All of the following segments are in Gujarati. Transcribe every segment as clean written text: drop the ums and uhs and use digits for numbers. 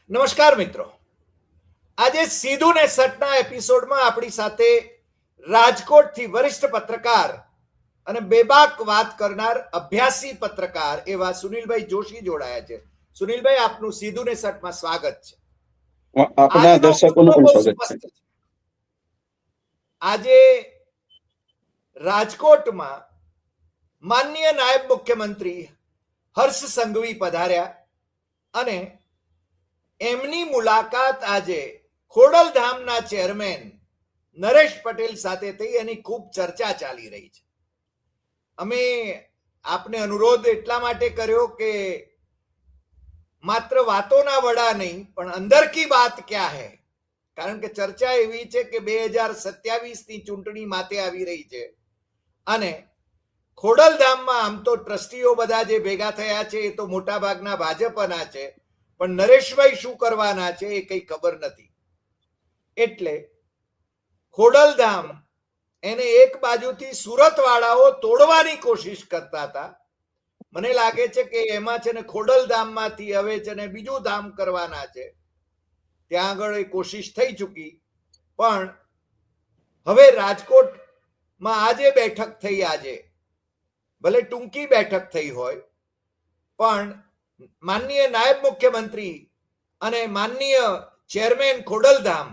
નમસ્કાર મિત્રો, આજે સીધું ને સટના એપિસોડમાં આપણી સાથે રાજકોટથી વરિષ્ઠ પત્રકાર અને બેબાક વાત કરનાર અભ્યાસી પત્રકાર એવા સુનિલભાઈ જોશી જોડાયા છે. સુનિલભાઈ, આપનું સીધું ને સટમાં સ્વાગત છે. આપણા દર્શકોનું પણ સ્વાગત છે. આજે રાજકોટમાં માનનીય નાયબ મુખ્યમંત્રી હર્ષ સંઘવી પધાર્યા અને એમની મુલાકાત આજે ખોડલધામના ચેરમેન નરેશ પટેલ સાથે થઈ. એની ખૂબ ચર્ચા ચાલી રહી છે. અમે આપને અનુરોધ એટલા માટે કર્યો કે માત્ર વાતોના વડા નહીં પણ અંદર કી બાત ક્યા હૈ, કારણ કે ચર્ચા એવી છે કે 2027ની ચૂંટણી માથે આવી રહી છે અને ખોડલધામમાં આમ તો ટ્રસ્ટીઓ બધા જે ભેગા થયા છે એ તો મોટા ભાગના ભાજપના છે, પણ નરેશભાઈ શું કરવાના છે એ કઈ ખબર નથી. એટલે ખોડલધામ એને એક બાજુથી સુરત વાળાઓ તોડવાની કોશિશ કરતા હતા. મને લાગે છે કે એમાં છે ને ખોડલધામમાંથી હવે છે ને બીજું ધામ કરવાના છે. ત્યાં આગળ એ કોશિશ થઈ ચૂકી, પણ હવે રાજકોટમાં આજે બેઠક થઈ. આજે ભલે ટૂંકી બેઠક થઈ હોય પણ માનનીય નાયબ મુખ્યમંત્રી અને માનનીય ચેરમેન ખોડલધામ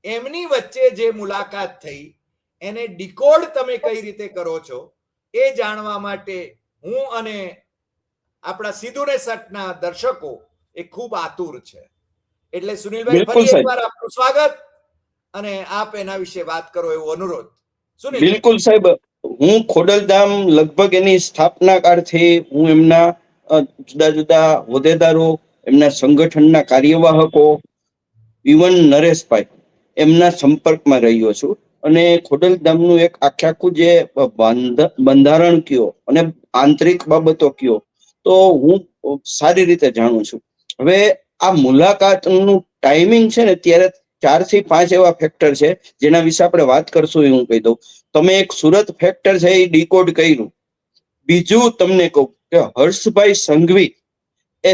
એમની વચ્ચે જે મુલાકાત થઈ એને ડિકોડ તમે કઈ રીતે કરો છો એ જાણવા માટે હું અને આપણા સીધું ને સટના દર્શકો એ ખૂબ આતુર છે. એટલે સુનિલભાઈ, ફરી એકવાર આપનું સ્વાગત અને આપ એના વિશે વાત કરો એવો અનુરોધ. બિલકુલ સાહેબ, હું ખોડલધામ લગભગ એની સ્થાપના કાળથી હું એમના જુદા જુદા હોદ્દેદારો, એમના સંગઠનના કાર્યવાહકો, ઇવન નરેશભાઈ એમના સંપર્કમાં રહ્યો છું. અને ખોડલધામનું એક આખું જે બંધારણ કયો અને આંતરિક બાબતો કયો તો હું સારી રીતે જાણું છું. હવે આ મુલાકાતનું ટાઈમિંગ છે ને, ત્યારે 4 થી 5 એવા ફેક્ટર છે જેના વિશે આપણે વાત કરશું. હું કહી દઉં, તમે એક સુરત ફેક્ટર છે એ ડીકોડ કર્યું. બીજું તમને કહું કે હર્ષભાઈ સંઘવી એ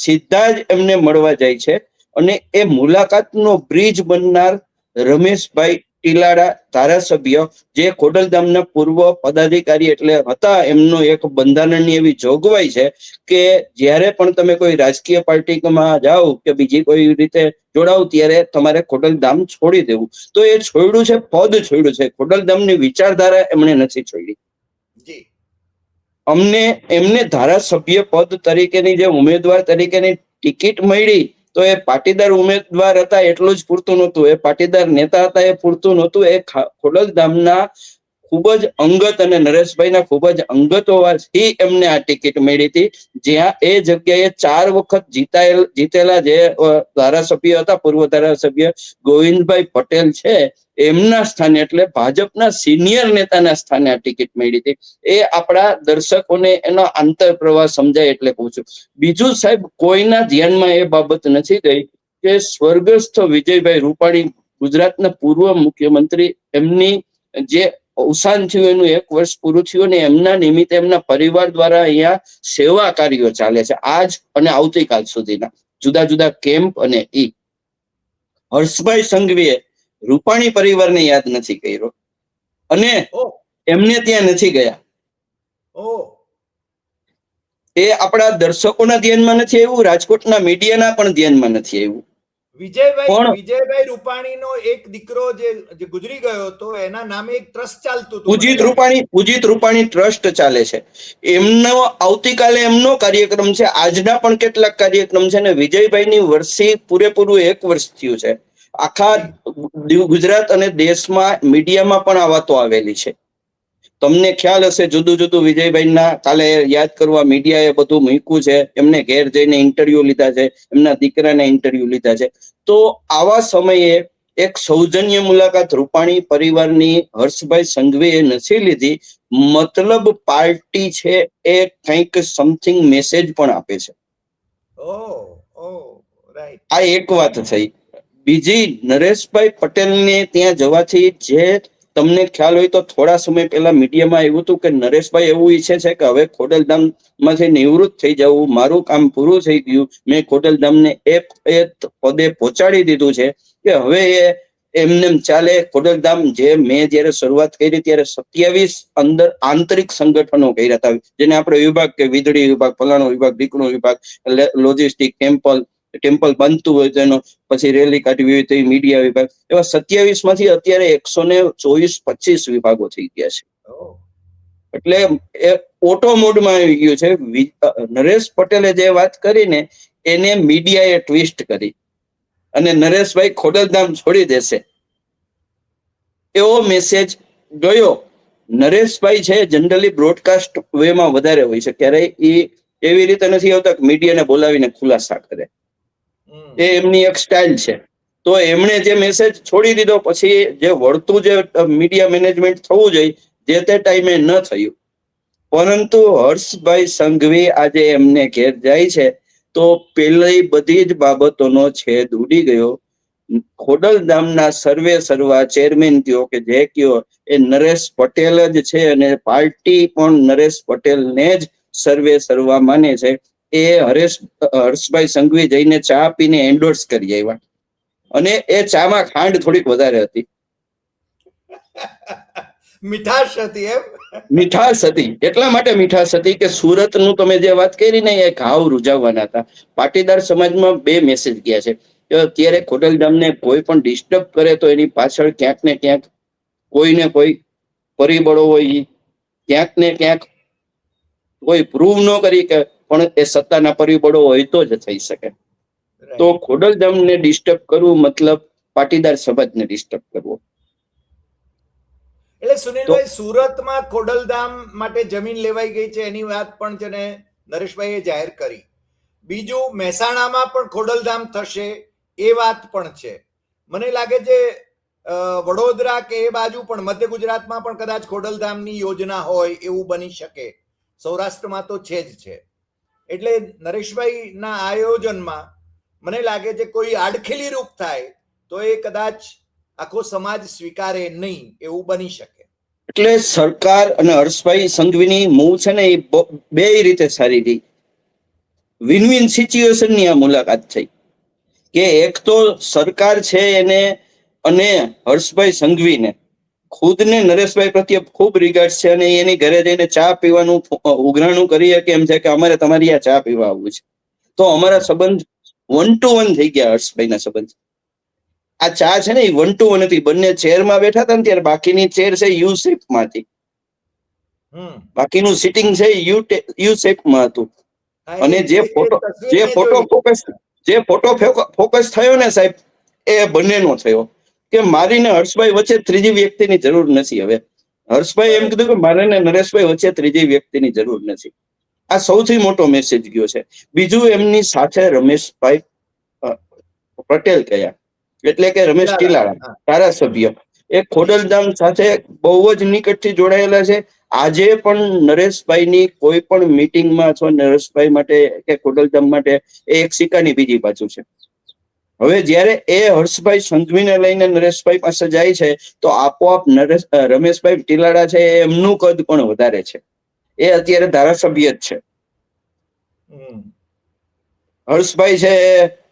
સીધા જ એમને મળવા જાય છે અને એ મુલાકાતનો બ્રિજ બનનાર રમેશભાઈ ટીલાડા ધારાસભ્ય, જે ખોડલધામના પૂર્વ પદાધિકારી એટલે હતા, એમનો એક બંધારણની એવી જોગવાઈ છે કે જ્યારે પણ તમે કોઈ રાજકીય પાર્ટીમાં જાઓ કે બીજી કોઈ રીતે જોડાવ ત્યારે તમારે ખોડલધામ છોડી દેવું. તો એ છોડ્યું છે, પદ છોડ્યું છે. ખોડલધામની વિચારધારા એમણે નથી છોડી. અમને એમને ધારાસભ્ય પદ તરીકેની જે ઉમેદવાર તરીકેની ટિકિટ મળી તો એ પાટીદાર ઉમેદવાર હતા એટલું જ પૂરતું નહોતું, એ પાટીદાર નેતા હતા એ પૂરતું નહોતું. એ ખોડલધામના ખૂબ જ અંગત અને નરેશભાઈના ખૂબ જ અંગત હોવાથી એમને આ ટિકિટ મળી હતી. જ્યાં એ જગ્યાએ 4 વખત જીતેલા જે ધારાસભ્ય હતા, પૂર્વ ધારાસભ્ય ગોવિંદભાઈ પટેલ છે, એમના સ્થાને એટલે ભાજપના સિનિયર નેતાના સ્થાને આ ટિકિટ મળી હતી. એ આપણા દર્શકોને એનો આંતર પ્રવાહ સમજાય એટલે કહું છું. બીજું સાહેબ, કોઈના ધ્યાનમાં એ બાબત નથી ગઈ કે સ્વર્ગસ્થ વિજયભાઈ રૂપાણી, ગુજરાતના પૂર્વ મુખ્યમંત્રી, એમની જે અવસાન થયું એનું 1 વર્ષ પૂરું થયું ને એમના નિમિત્તે એમના પરિવાર દ્વારા અહીંયા સેવા કાર્યો ચાલે છે આજ અને આવતીકાલ સુધીના જુદા જુદા કેમ્પ. અને હર્ષભાઈ સંઘવીએ રૂપાણી પરિવારને યાદ નથી કર્યો અને એમને ત્યાં નથી ગયા. એ આપણા દર્શકોના ધ્યાનમાં નથી આવ્યું, રાજકોટના મીડિયાના પણ ધ્યાનમાં નથી આવ્યું. વિજયભાઈ રૂપાણીનો એક દીકરો જે ગુજરી ગયો હતો, એના નામે એક ટ્રસ્ટ ચાલતું હતું, પૂજિત રૂપાણી ટ્રસ્ટ ચાલે છે. એમનો આવતીકાલે એમનો કાર્યક્રમ છે, આજના પણ કેટલાક કાર્યક્રમ છે ને વિજયભાઈની વર્ષી પૂરેપૂરું 1 વર્ષ થયું છે. આખા ગુજરાત અને દેશમાં મીડિયામાં પણ આ વાતો આવેલી છે. તમને ખ્યાલ હશે, જુદું જુદું વિજયભાઈના કાલે યાદ કરવા મીડિયાએ બધું મૂક્યું છે. એમને ઘેર જઈને ઇન્ટરવ્યુ લીધા છે, એમના દીકરાને ઇન્ટરવ્યુ લીધા છે. તો આવા સમયે એક સૌજન્ય મુલાકાત રૂપાણી પરિવારની હર્ષભાઈ સંઘવીએ નથી લીધી. મતલબ પાર્ટી છે એ કંઈક સમથિંગ મેસેજ પણ આપે છે. આ એક વાત થઈ. બીજી, નરેશભાઈ પટેલને ત્યાં જવાથી જે તમને ખ્યાલ હોય તો થોડા સમય પહેલા મીડિયામાં આવ્યું હતું કે નરેશભાઈ એવું ઈચ્છે છે કે હવે ખોડલધામમાંથી નિવૃત્ત થઈ જવું, મારું કામ પૂરું થઈ ગયું, મેં ખોડલધામને એ પદે પહોંચાડી દીધું છે કે હવે એ એમને ચાલે. ખોડલધામ જે મેં જયારે શરૂઆત કરી ત્યારે 27 અંદર આંતરિક સંગઠનો કર્યા હતા, જેને આપણે વિભાગ કે વીજળી વિભાગ, ફલાણો વિભાગ, ઢીકણો વિભાગ, લોજિસ્ટિક, ટેમ્પલ બનતું હોય તો એનો પછી રેલી કાઢવી હોય તો એ મીડિયા વિભાગ, એવા 27 માંથી અત્યારે 124-25 વિભાગો થઈ ગયા છે. એટલે એ ઓટો મોડમાં આવી ગયું છે. નરેશ પટેલે જે વાત કરીને એને મીડિયાએ ટ્વિસ્ટ કરી અને નરેશભાઈ ખોડલધામ છોડી દેશે એવો મેસેજ ગયો. નરેશભાઈ છે જનરલી બ્રોડકાસ્ટ વેમાં વધારે હોય છે, ક્યારેય એ એવી રીતે નથી આવતા કે મીડિયાને બોલાવીને ખુલાસા કરે, એ એમની એક સ્ટાઇલ છે. તો એમણે જે મેસેજ છોડી દીધો પછી જે વળતું જે મીડિયા મેનેજમેન્ટ થવું જોઈએ જે તે ટાઈમે ન થયું. પરંતુ હર્ષભાઈ સંઘવી આજે એમને ઘેર જાય છે તો પેલી બધી જ બાબતોનો છેદ ઉડી ગયો. ખોડલધામના સર્વે સર્વા ચેરમેન કયો કે જે કયો એ નરેશ પટેલ જ છે અને પાર્ટી પણ નરેશ પટેલને જ સર્વે સર્વા માને છે. એ હર્ષભાઈ સંઘવી જઈને ચા પીને એન્ડોર્સ કરી આવ્યા અને એ ચામાં ખાંડ થોડીક વધારે હતી. મીઠાશ હતી એમ? મીઠાશ હતી. એટલા માટે મીઠાશ હતી કે સુરતનું તમે જે વાત કરી ને એ ઘાવ રૂજાવવાના હતા. પાટીદાર સમાજમાં 2 મેસેજ ગયા છે કે અત્યારે ખોડલધામને કોઈ પણ ડિસ્ટર્બ કરે તો એની પાછળ ક્યાંક ને ક્યાંક કોઈ ને કોઈ પરિબળો હોય, ક્યાંક ને ક્યાંક કોઈ પ્રૂવ ન કરી કે પણ એ સત્તાના પરિબળો હોય તો જ થઈ શકે. તો ખોડલધામને ડિસ્ટર્બ કરવું મતલબ પાટીદાર સમાજને ડિસ્ટર્બ કરવો. એટલે સુનિલભાઈ, સુરતમાં ખોડલધામ માટે જમીન લેવાઈ ગઈ છે એની વાત પણ છે ને નરેશભાઈએ જાહેર કરી. બીજું, મહેસાણામાં પણ ખોડલધામ થશે એ વાત પણ છે. મને લાગે છે વડોદરા કે એ બાજુ પણ, મધ્ય ગુજરાતમાં પણ કદાચ ખોડલધામની યોજના હોય એવું બની શકે. સૌરાષ્ટ્રમાં તો છે જ છે. એટલે નરેશભાઈના આયોજનમાં મને લાગે છે કોઈ આડખેલી રૂપ થાય તો એ કદાચ આખો સમાજ સ્વીકારે નહીં એવું બની શકે. એટલે સરકાર અને હર્ષભાઈ સંઘવીની મૂવ છે ને એ 2 રીતે સારી રહી. વિન વિન સિચ્યુએશનની આ મુલાકાત થઈ કે એક તો સરકાર છે એને અને હર્ષભાઈ સંઘવીને ખુદને નરેશભાઈ પ્રત્યે ખૂબ રિગાર્ડ છે અને એની ઘરે જઈને ચા પીવાનું ઉઘરાણું કરીએ કે એમ છે કે અમારે તમારી આ ચા પીવા આવવું છે. તો અમારા સંબંધ 1 to 1 થઈ ગયા. હર્ષભાઈના સંબંધ આ ચા છે ને એ 1 to 1 હતી. બંને ચેરમાં બેઠા હતા ને ત્યારે બાકીની ચેર છે યુ શેપમાં હતી, બાકીનું સિટિંગ છે યુ શેપમાં હતું. અને જે ફોટો ફોકસ થયો ને સાહેબ એ બંનેનો થયો કે મારીને હર્ષભાઈ વચ્ચે ત્રીજી વ્યક્તિની જરૂર નથી. હવે હર્ષભાઈ એમ કીધું કે મારે ને નરેશભાઈ વચ્ચે ત્રીજી વ્યક્તિની જરૂર નથી. આ સૌથી મોટો મેસેજ ગયો છે. બીજું, એમની સાથે રમેશભાઈ પટેલ કયા એટલે કે રમેશ ટીલાળા ધારાસભ્ય એ ખોડલધામ સાથે બહુ જ નિકટથી જોડાયેલા છે. આજે પણ નરેશભાઈની કોઈ પણ મીટિંગમાં અથવા નરેશભાઈ માટે કે ખોડલધામ માટે એ એક સિક્કાની બીજી બાજુ છે. હવે જ્યારે એ હર્ષભાઈ સંઘવીને લઈને નરેશભાઈ પાસે જાય છે તો આપોઆપ રમેશભાઈ ટીલાળા છે એમનું કદ પણ વધારે છે. એ અત્યારે ધારાસભ્ય જ છે. હર્ષભાઈ છે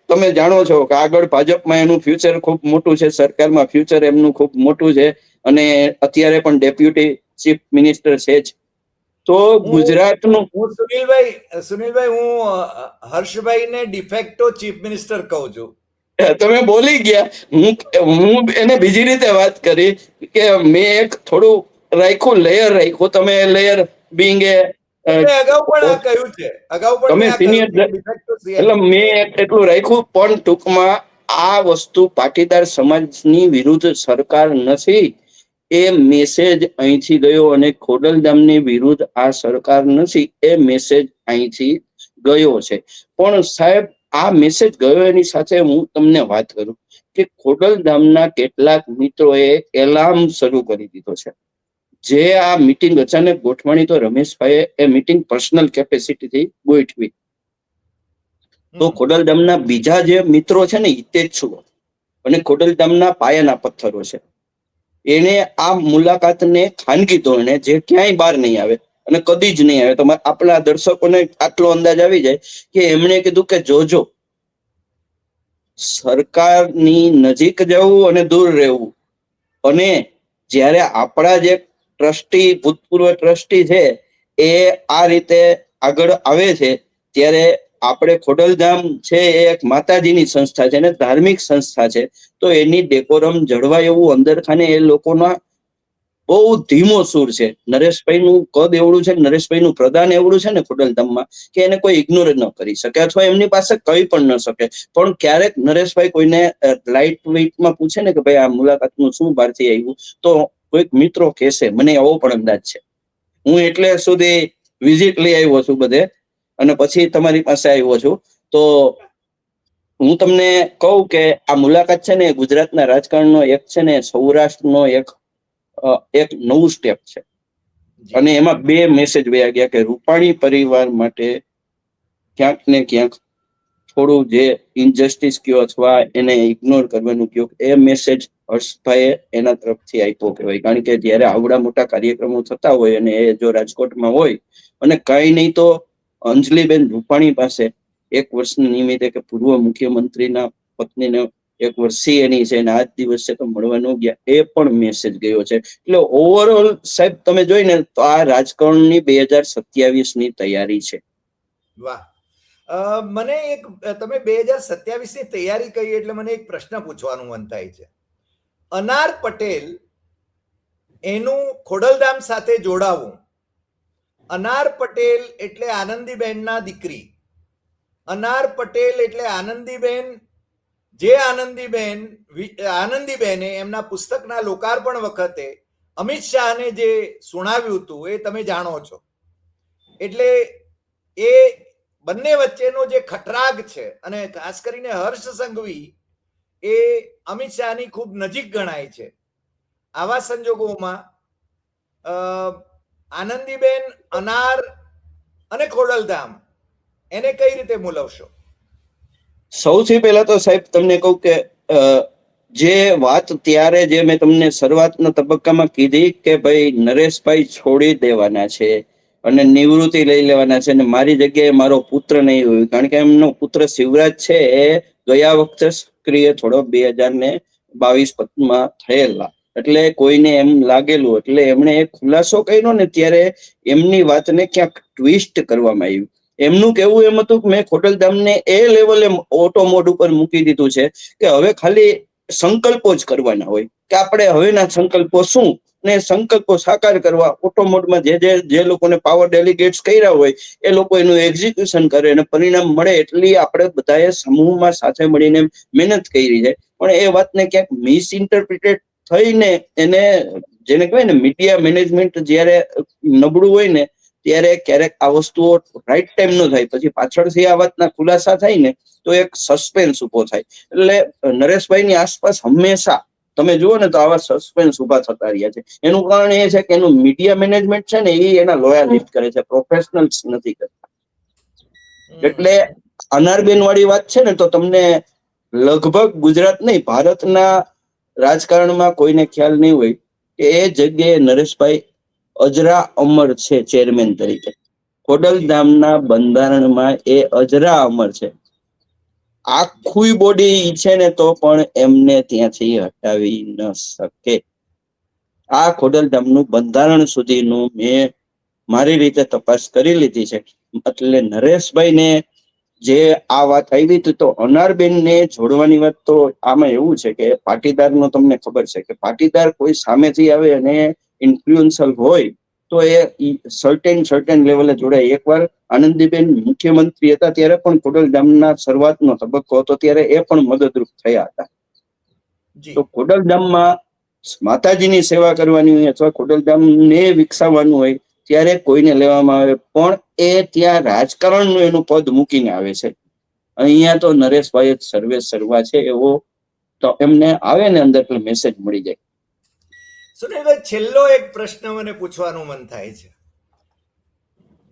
તમે જાણો છો કે આગળ ભાજપમાં એનું ફ્યુચર ખૂબ મોટું છે, સરકારમાં ફ્યુચર એમનું ખૂબ મોટું છે અને અત્યારે પણ ડેપ્યુટી ચીફ મિનિસ્ટર છે જ. તો ગુજરાતનું સુનિલભાઈ હું હર્ષભાઈને ડિફેક્ટો ચીફ મિનિસ્ટર કહું છું. તમે બોલી ગયા. હું એને બીજી રીતે વાત કરી કે મેં એક થોડું રાખ્યું, લેયર રાખ્યું. તમે લેયર બિંગ અગાઉ પણ આ કહ્યું છે, અગાઉ પણ તમે સિનિયર એટલે મેં એટલું રાખ્યું. પણ ટૂંકમાં આ વસ્તુ પાટીદાર સમાજની વિરુદ્ધ સરકાર નથી એ મેસેજ અહીંથી ગયો અને ખોડલધામની વિરુદ્ધ આ સરકાર નથી એ મેસેજ અહીંથી ગયો છે. પણ સાહેબ આ મેસેજ ગયો એની સાથે હું તમને વાત કરું કે ખોડલધામના કેટલાક મિત્રોએ એલાર્મ શરૂ કરી દીધો છે. જે આ મીટિંગ અચાનક ગોઠવાણી તો રમેશભાઈએ એ મીટિંગ પર્સનલ કેપેસિટીથી ગોઠવી. તો ખોડલધામના બીજા જે મિત્રો છે ને હિતેચ્છુઓ અને ખોડલધામના પાયાના પથ્થરો છે એને આ મુલાકાતને ખાનગી ધોરણે જે ક્યાંય બહાર નહીં આવે અને કદી જ નહીં આવે. તમારે આપણા દર્શકોને આટલો અંદાજ આવી જાય કે એમણે કીધું કે જોજો, સરકારની નજીક જવું અને દૂર રહેવું. અને જ્યારે આપણા જે ટ્રસ્ટી, ભૂતપૂર્વ ટ્રસ્ટી છે એ આ રીતે આગળ આવે છે, ત્યારે આપણે ખોડલધામ છે એ એક માતાજીની સંસ્થા છે અને ધાર્મિક સંસ્થા છે, તો એની ડેકોરમ જળવાય એવું અંદર ખાને એ લોકોના બહુ ધીમો સૂર છે. નરેશભાઈનું કદ એવડું છે, નરેશભાઈનું પ્રદાન એવડું છે ને ખોડલધામમાં, કે એને કોઈ ઇગ્નોર ન કરી શકે અથવા એમની પાસે કહી પણ ન શકે. પણ ક્યારેક નરેશભાઈ કોઈને લાઇટ વેઇટમાં પૂછે ને કે ભાઈ આ મુલાકાતનું શું બહારથી આવ્યું, તો કોઈક મિત્રો કહેશે, મને એવો પણ અંદાજ છે. હું એટલે સુધી વિઝિટ લઈ આવ્યો છું બધે અને પછી તમારી પાસે આવ્યો છું. તો હું તમને કહું કે આ મુલાકાત છે ને ગુજરાતના રાજકારણનો એક છે ને સૌરાષ્ટ્રનો એક નવું સ્ટેપ છે. અને એમાં બે મેસેજ વયા ગયા કે રૂપાણી પરિવાર માટે ક્યાંક ને ક્યાંક થોડું જે ઇનજસ્ટિસ કયો અથવા એને ઇગ્નોર કરવાનું કયો, એ મેસેજ હર્ષભાઈએ એના તરફથી આપ્યો કહેવાય. કારણ કે જ્યારે આવડા મોટા કાર્યક્રમો થતા હોય અને એ જો રાજકોટમાં હોય, અને કઈ નહીં તો અંજલિબેન રૂપાણી પાસે એક વર્ષના નિમિત્તે કે પૂર્વ મુખ્યમંત્રીના પત્નીને એક વર્ષી એની છે અને આજ દિવસે તો મળવા ન ગયા, એ પણ મેસેજ ગયો છે. એટલે ઓવરઓલ સાહેબ તમે જોઈને તો આ રાજકારણની 2027ની તૈયારી છે. વાહ. મને એક, તમે 2027ની તૈયારી કહી એટલે મને એક પ્રશ્ન પૂછવાનું મન થાય છે. અનાર પટેલ એનું ખોડલધામ સાથે જોડાવું. અનાર પટેલ એટલે આનંદીબેનના દીકરી. અનાર પટેલ એટલે આનંદીબેન, જે આનંદીબેને એમના પુસ્તકના લોકાર્પણ વખતે અમિત શાહને જે સુણાવ્યું હતું એ તમે જાણો છો. એટલે એ બંને વચ્ચેનો જે ખટરાગ છે, અને ખાસ કરીને હર્ષ સંઘવી એ અમિત શાહની ખૂબ નજીક ગણાય છે. આવા સંજોગોમાં આનંદીબેન, અનાર અને ખોડલધામ એને કઈ રીતે મૂલવશો? સૌથી પહેલા તો સાહેબ તમને કહું કે જે વાત ત્યારે જે મેં તમને શરૂઆતના તબક્કામાં કીધી કે ભાઈ નરેશભાઈ છોડી દેવાના છે અને નિવૃત્તિ લઈ લેવાના છે, અને મારી જગ્યાએ મારો પુત્ર નહીં હોય. કારણ કે એમનો પુત્ર શિવરાજ છે એ ગયા વખતે સક્રિય થોડો 2022-25માં થયેલા, એટલે કોઈને એમ લાગેલું, એટલે એમણે એક ખુલાસો કર્યો ને ત્યારે એમની વાતને ક્યાંક ટ્વિસ્ટ કરવામાં આવ્યું. એમનું કેવું એમ હતું કે મેં ખોડલધામને એ લેવલે ઓટો મોડ ઉપર મૂકી દીધું છે કે હવે ખાલી સંકલ્પો જ કરવાના હોય, કે આપણે હવેના સંકલ્પો શું ને સંકલ્પો સાકાર કરવા ઓટો મોડમાં જે લોકોને પાવર ડેલિગેટ્સ કર્યા હોય એ લોકો એનું એક્ઝિક્યુશન કરે અને પરિણામ મળે એટલી આપણે બધાએ સમૂહમાં સાથે મળીને મહેનત કરી જાય. પણ એ વાતને ક્યાંક મિસઇન્ટરપ્રિટેટ થઈને એને, જેને કહેવાય ને મીડિયા મેનેજમેન્ટ જ્યારે નબળું હોય ને ત્યારે ક્યારેક આ વસ્તુઓ રાઈટ ટાઈમ ન થાય, પછી પાછળથી આ વાતના ખુલાસા થાય ને તો એક સસ્પેન્સ ઉભો થાય. એટલે નરેશભાઈની આસપાસ હંમેશા તમે જુઓ ને તો આવા સસ્પેન્સ ઉભા થતા રહ્યા છે. એનું કારણ એ છે કે એનું મીડિયા મેનેજમેન્ટ છે ને એ એના લોયાલિસ્ટ કરે છે, પ્રોફેશનલ્સ નથી કરતા. એટલે અનારબેન વાળી વાત છે ને તો તમને લગભગ ગુજરાત નહીં, ભારતના રાજકારણમાં કોઈને ખ્યાલ નહીં હોય કે એ જગ્યાએ નરેશભાઈ અજરા અમર છે ચેરમેન તરીકે. ખોડલધામના બંધારણમાં એ અજરા અમર છે. આખું બોડી છે ને તો પણ એમને ત્યાંથી હટાવી ન શકે. આ ખોડલધામનું બંધારણ સુધીનું મેં મારી રીતે તપાસ કરી લીધી છે. એટલે નરેશભાઈને જે આ વાત આવી હતી તો અનારબેનને જોડવાની વાત તો આમાં એવું છે કે પાટીદારનો તમને ખબર છે કે પાટીદાર કોઈ સામેથી આવે અને ઇન્ફ્લુઅન્સલ હોય તો એ સર્ટેન લેવલે જોડાય. એકવાર આનંદીબેન મુખ્યમંત્રી હતા ત્યારે પણ ખોડલધામના શરૂઆતનો તબક્કો હતો ત્યારે એ પણ મદદરૂપ થયા હતા. તો ખોડલધામમાં માતાજીની સેવા કરવાની હોય અથવા ખોડલધામને વિકસાવવાનું હોય ત્યારે કોઈને લેવામાં આવે, પણ એ ત્યાં રાજકારણનું એનું પદ મૂકીને આવે છે. અહીંયા તો નરેશભાઈ જ સર્વે સર્વા છે એવો તો એમને આવે ને અંદર એટલે મેસેજ મળી જાય. સુનિલભાઈ, છેલ્લો એક પ્રશ્ન મને પૂછવાનું મન થાય છે.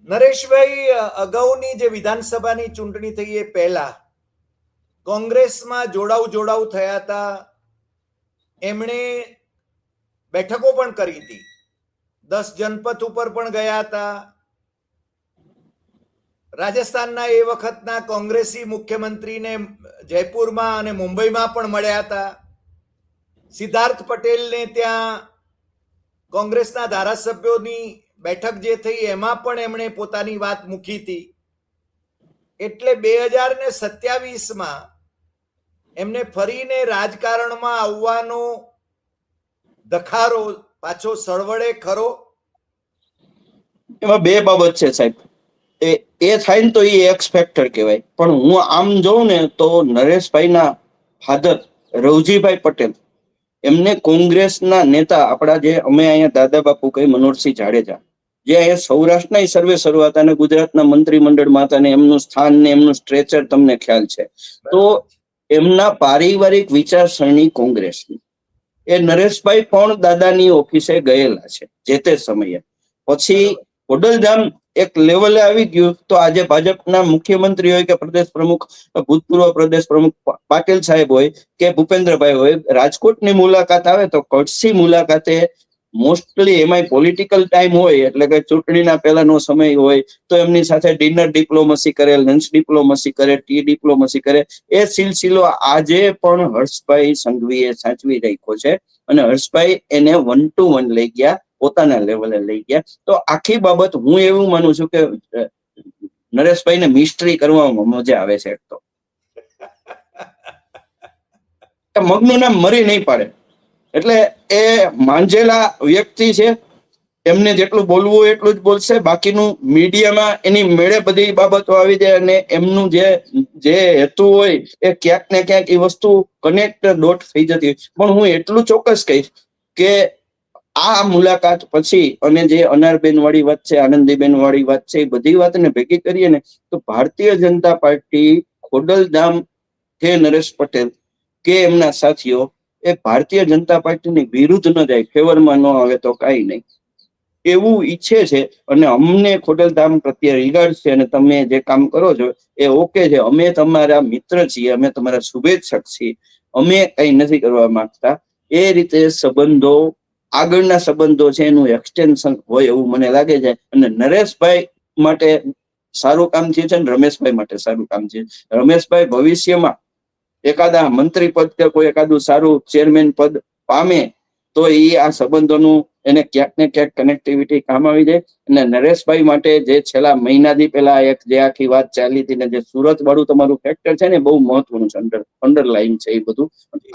નરેશભાઈ અગાઉની જે વિધાનસભાની ચૂંટણી થઈ એ પહેલા કોંગ્રેસમાં જોડાવ થયા હતા. એમણે બેઠકો પણ કરી હતી, 10 જનપથ ઉપર પણ ગયા હતા. રાજસ્થાનના એ વખતના કોંગ્રેસી મુખ્યમંત્રીને જયપુરમાં અને મુંબઈમાં પણ મળ્યા હતા. સિદ્ધાર્થ પટેલને ત્યાં કોંગ્રેસના ધારાસભ્યોની બેઠક જે થઈ એમાં પણ એમણે પોતાની વાત મૂકી હતી. એટલે 2027માં એમને ફરીને રાજકારણમાં આવવાનો દખારો પાછો સળવળે ખરો? એમાં બે બાબત છે સાહેબ. એ થાય ને તો એ એક્સ ફેક્ટર કહેવાય. પણ હું આમ જોઉં ને તો નરેશભાઈના ફાધર રવજીભાઈ પટેલ, એમને કોંગ્રેસના નેતા આપણા જે અમે અહીંયા દાદા બાપુ કઈ મનોહરસિંહ જાડેજા, જે અહીંયા સૌરાષ્ટ્રના સર્વે શરૂ હતા અને ગુજરાતના મંત્રીમંડળમાં હતા, ને એમનું સ્થાન ને એમનું સ્ટ્રેચર તમને ખ્યાલ છે. તો એમના પારિવારિક વિચારસરણી કોંગ્રેસની. એ નરેશભાઈ પણ દાદાની ઓફિસે ગયેલા છે જે તે સમયે. પછી ખોડલધામ એક લેવલે આવી ગયું તો આજે ભાજપના મુખ્યમંત્રી હોય કે પ્રદેશ પ્રમુખ, ભૂતપૂર્વ પ્રદેશ પ્રમુખ પાટીલ સાહેબ હોય કે ભૂપેન્દ્રભાઈ હોય, રાજકોટની મુલાકાત આવે તો કચ્છની મુલાકાતે મોસ્ટલી એમાંય પોલિટિકલ ટાઈમ હોય એટલે કે ચૂંટણીના પહેલાનો સમય હોય તો એમની સાથે ડિનર ડિપ્લોમસી કરે, લંચ ડિપ્લોમસી કરે, ટી ડિપ્લોમસી કરે. એ સિલસિલો આજે પણ હર્ષભાઈ સંઘવીએ સાચવી રાખ્યો છે અને હર્ષભાઈ એને 1 to 1 લઈ ગયા, પોતાના લેવલે લઈ ગયા. તો આખી બાબત હું એવું માનું છું કે નરેશભાઈને મિસ્ટ્રી કરવામાં મજા આવે છે. એક તો મગનું નામ મરી નહીં પાડે. એટલે એ માંજેલા વ્યક્તિ છે, એમને જેટલું બોલવું હોય એટલું જ બોલશે. બાકીનું મીડિયામાં એની મેળે બધી બાબતો આવી જાય અને એમનું જે હેતુ હોય એ ક્યાંક ને ક્યાંક એ વસ્તુ કનેક્ટ ડોટ થઈ જતી હોય. પણ હું એટલું ચોક્કસ કહીશ કે આ મુલાકાત પછી અને જે અનારબેન વાળી વાત છે, આનંદીબેન વાળી વાત છે, એ બધી વાતને ભેગી કરીએ ને તો ભારતીય જનતા પાર્ટી ખોડલધામ કે નરેશ પટેલ કે એમના સાથીઓ એ ભારતીય જનતા પાર્ટીની વિરુદ્ધ ન જાય, ફેવરમાં ન આવે તો કાંઈ નહીં એવું ઈચ્છે છે. અને અમને ખોડલધામ પ્રત્યે રિગાર્ડ છે અને તમે જે કામ કરો છો એ ઓકે છે. અમે તમારા મિત્ર છીએ, અમે તમારા શુભેચ્છક છીએ, અમે કઈ નથી કરવા માંગતા. એ રીતે સંબંધો, આગળના સંબંધો છે એનું એક્સટેન્શન હોય એવું મને લાગે છે. અને નરેશભાઈ માટે સારું કામ થયું છે અને રમેશભાઈ માટે સારું કામ છે. રમેશભાઈ ભવિષ્યમાં એકાદા મંત્રી પદ કે કોઈ એકાદું સારું ચેરમેન પદ પામે તો એ આ સંબંધોનું એને ક્યાંક ને ક્યાંક કનેક્ટિવિટી કામ આવી જાય. અને નરેશભાઈ માટે જે છેલ્લા મહિનાથી પહેલા એક જે આખી વાત ચાલી હતી ને જે સુરત વાળું તમારું ફેક્ટર છે ને બહુ મહત્વનું છે, અંડરલાઈન છે, એ બધું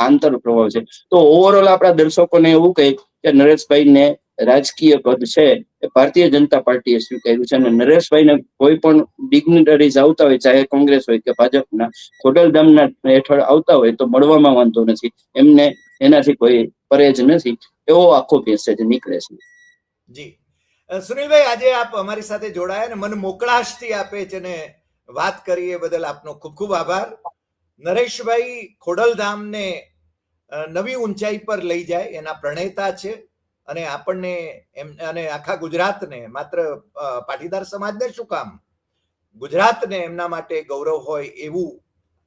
આંતર પ્રભાવ છે. તો ઓવરઓલ આપણા દર્શકોને એવું કહે કે નરેશભાઈને રાજકીય પદ છે એ ભારતીય જનતા પાર્ટીએ સ્વીકાર્યું છે અને નરેશભાઈને કોઈ પણ ડિગ્નિટરીઝ આવતા હોય, ચાહે કોંગ્રેસ હોય કે ભાજપના, ખોડલધામના હેઠળ આવતા હોય તો મળવામાં વાંધો નથી, એમને એનાથી કોઈ પરેજ નથી. એવો આખો મેસેજ નીકળે છે. જી સુનિલભાઈ, આજે આપ અમારી સાથે જોડાયા ને મને મોકળાશથી આપે છે ને વાત કરી એ બદલ આપનો ખૂબ ખૂબ આભાર. નરેશભાઈ ખોડલધામને નવી ઊંચાઈ પર લઈ જાય એના પ્રણેતા છે અને આપણને એમ અને આખા ગુજરાતને, માત્ર પાટીદાર સમાજને શું કામ, ગુજરાતને એમના માટે ગૌરવ હોય એવું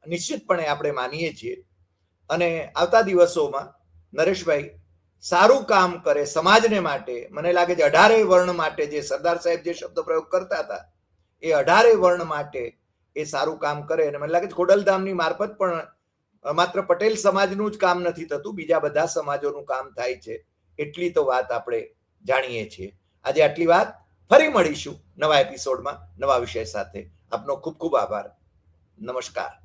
નિશ્ચિતપણે આપણે માનીએ છીએ. અને આવતા દિવસોમાં નરેશભાઈ સારું કામ કરે સમાજને માટે. મને લાગે છે 18 વર્ણ માટે, જે સરદાર સાહેબ જે શબ્દ પ્રયોગ કરતા હતા એ 18 વર્ણ માટે એ સારું કામ કરે. અને મને લાગે છે ખોડલધામની મારફત પણ માત્ર પટેલ સમાજનું જ કામ નથી થતું, બીજા બધા સમાજોનું કામ થાય છે. એટલી તો વાત આપણે જાણીએ છીએ. આજે આટલી વાત. ફરી મળીશું નવા એપિસોડમાં નવા વિષય સાથે. આપનો ખૂબ ખૂબ આભાર. નમસ્કાર.